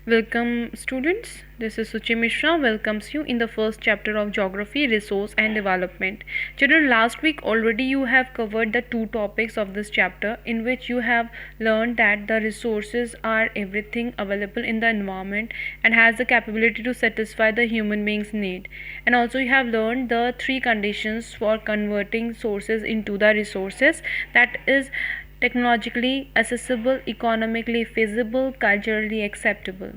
Welcome students, this is Suchi Mishra welcomes you in the first chapter of Geography, Resource and Development. Children, last week already you have covered the two topics of this chapter in which you have learned that the resources are everything available in the environment and has the capability to satisfy the human being's need. And also you have learned the three conditions for converting sources into the resources, that is technologically accessible, economically feasible, culturally acceptable.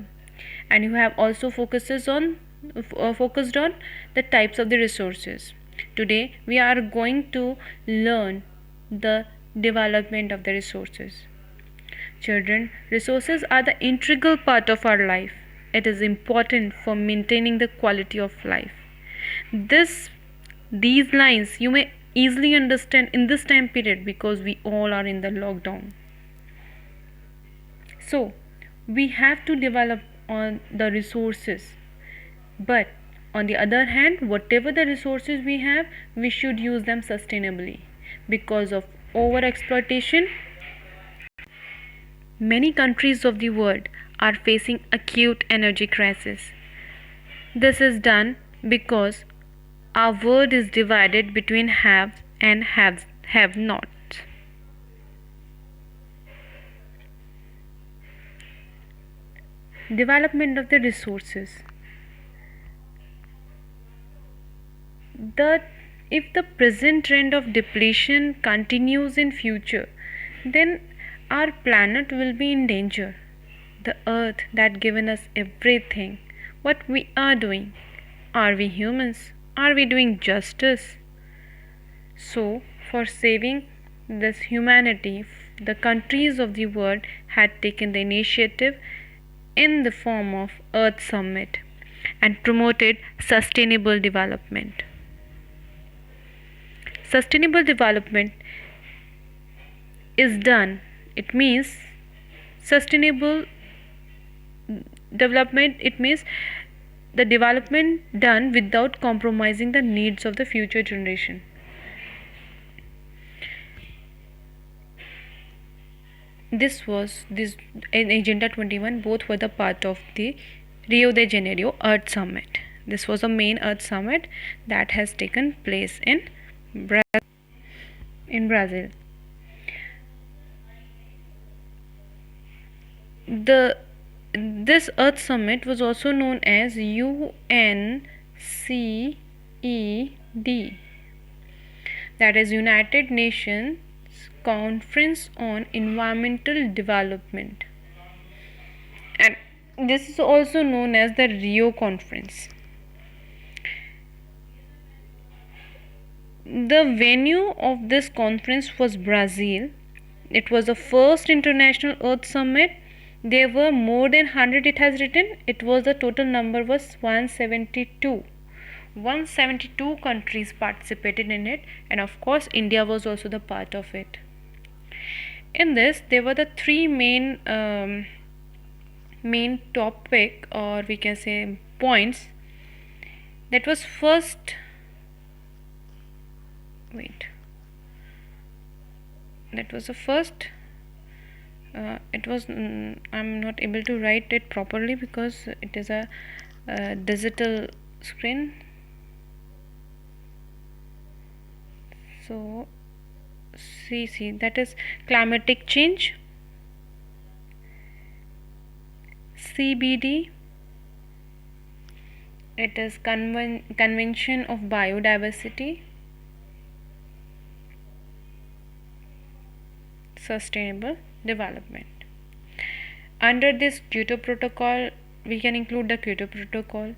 And you have also focused on the types of the resources. Today we are going to learn the development of the resources. Children, resources are the integral part of our life. It is important for maintaining the quality of life. This these lines you may easily understand in this time period because we all are in the lockdown. So, we have to develop on the resources, but on the other hand, whatever the resources we have, we should use them sustainably. Because of over exploitation, many countries of the world are facing acute energy crisis. This is done because our world is divided between have and have not. Development of the resources. The if the present trend of depletion continues in future, then our planet will be in danger. The earth that given us everything, what we are doing, are we humans? Are we doing justice? So, for saving this humanity, the countries of the world had taken the initiative in the form of Earth Summit and promoted sustainable development. Sustainable development is done, it means sustainable development, it means the development done without compromising the needs of the future generation. This in Agenda 21, both were the part of the Rio de Janeiro Earth Summit. This was a main Earth Summit that has taken place in Brazil. This Earth Summit was also known as UNCED, that is United Nations Conference on Environmental Development, and this is also known as the Rio Conference. The venue of this conference was Brazil. It was the first international Earth Summit. There were more than 100, it has written. It was the total number was 172. 172 countries participated in it, and of course India was also the part of it. In this, there were the three main topic, or we can say points. That was first. That was the first. It was. I'm not able to write it properly because it is a digital screen. So, see, that is climatic change, CBD. It is Convention of Biodiversity, Sustainable Development. Under this Kyoto Protocol, we can include the Kyoto Protocol.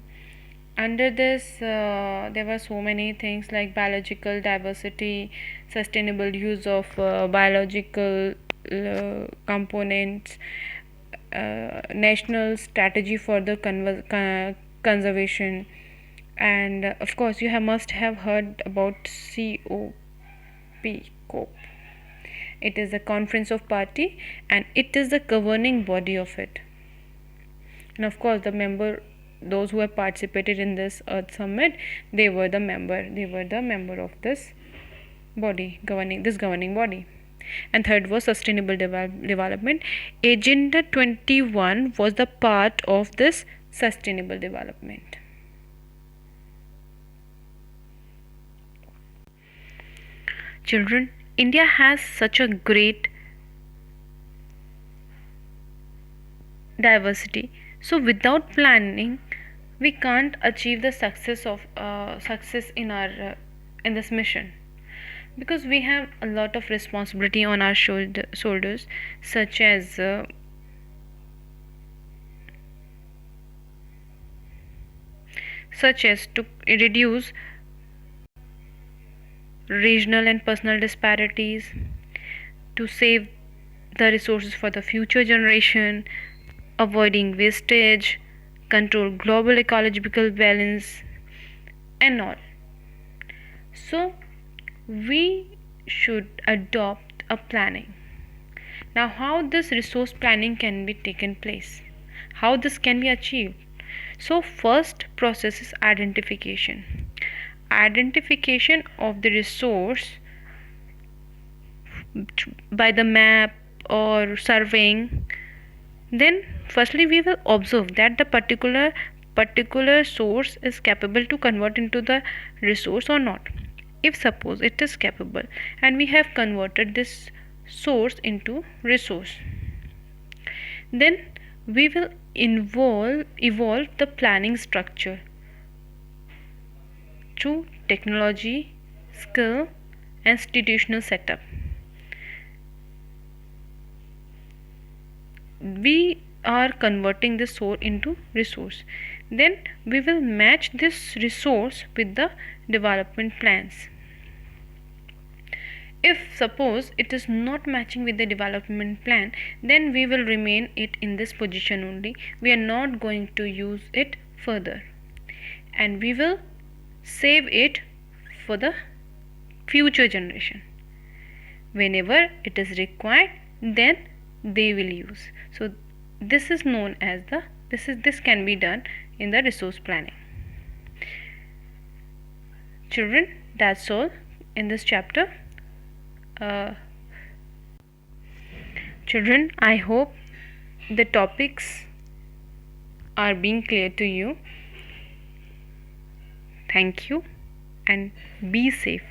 Under this, there were so many things like biological diversity, sustainable use of biological components, national strategy for the conservation, and of course you must have heard about COP. It is the Conference of Party and it is the governing body of it. And of course those who have participated in this Earth Summit, they were the member of this body, governing body. and third was sustainable development. Agenda 21 was the part of this sustainable development. Children, India has such a great diversity. So without planning, we can't achieve the success in our in this mission, because we have a lot of responsibility on our shoulders, such as to reduce regional and personal disparities, to save the resources for the future generation, avoiding wastage, control global ecological balance, and all. So, we should adopt a planning. Now, how this resource planning can be taken place? How this can be achieved? So, first process is identification. Identification of the resource by the map or surveying. Then firstly we will observe that the particular source is capable to convert into the resource or not. If suppose it is capable and we have converted this source into resource, then we will evolve the planning structure through technology, skill, and institutional setup. We are converting this source into resource. Then we will match this resource with the development plans. If suppose it is not matching with the development plan, then we will remain it in this position only. We are not going to use it further, and we will save it for the future generation. Whenever it is required, then they will use. So this is known as this can be done in the resource planning. Children, that's all in this chapter. Children, I hope the topics are being clear to you. Thank you and be safe.